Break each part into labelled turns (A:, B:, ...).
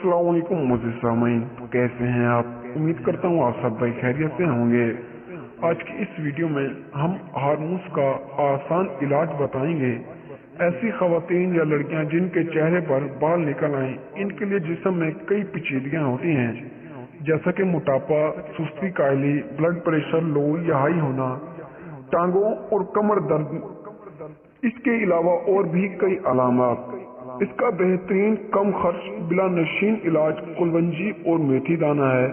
A: अस्सलाम वालेकुम मुझे सामीन, कैसे हैं आप? उम्मीद करता हूँ आप सब भाई खैरियत से होंगे। आज की इस वीडियो में हम हार्मोन्स का आसान इलाज बताएंगे। ऐसी खवातीन या लड़कियां जिनके चेहरे पर बाल निकल आए, इनके लिए जिस्म में कई पेचीदगियां होती हैं, जैसा कि मोटापा, सुस्ती, कायली, ब्लड प्रेशर लो या हाई होना, टांगों और कमर दर्द। इसके अलावा और भी कई अलामत। इसका बेहतरीन कम खर्च बिला नशीन इलाज कुलवंजी और मेथी दाना है।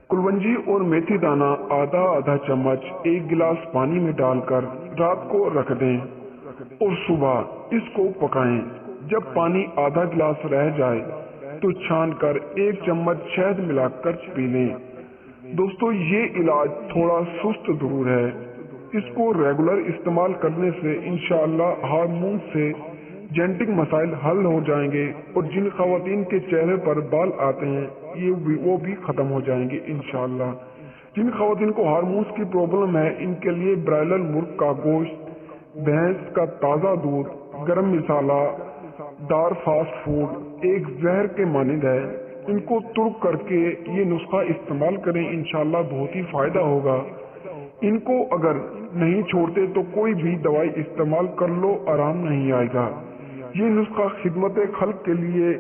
A: कुलवंजी और मेथी दाना आधा आधा चम्मच एक गिलास पानी में डालकर रात को रख दें और सुबह इसको पकाएं। जब पानी आधा गिलास रह जाए तो छान कर एक चम्मच शहद मिलाकर पी लें। दोस्तों, ये इलाज थोड़ा सुस्त जरूर है। इसको रेगुलर इस्तेमाल करने से इंशाअल्लाह हार्मोन से जेनेटिक मसाइल हल हो जाएंगे और जिन खवातीन के चेहरे पर बाल आते हैं वो भी खत्म हो जाएंगे इंशाअल्लाह। जिन खवातीन को हार्मोन्स की प्रॉब्लम है, इनके लिए ब्रायलर मुर्ग का गोश्त, भैंस का ताज़ा दूध, गरम मसाला, दार फास्ट फूड एक जहर के मानिंद है। इनको तुर्क करके ये नुस्खा इस्तेमाल करें, इंशाअल्लाह बहुत ही फायदा होगा। इनको अगर नहीं छोड़ते तो कोई भी दवाई इस्तेमाल कर लो, आराम नहीं आएगा। ये नुस्खा खिदमत खल्क के लिए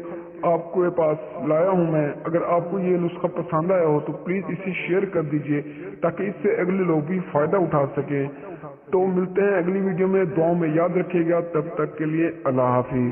A: आपके पास लाया हूँ मैं। अगर आपको ये नुस्खा पसंद आया हो तो प्लीज इसे शेयर कर दीजिए ताकि इससे अगले लोग भी फायदा उठा सके। तो मिलते हैं अगली वीडियो में। दुआ में याद रखिएगा। तब तक के लिए अल्लाह हाफिज।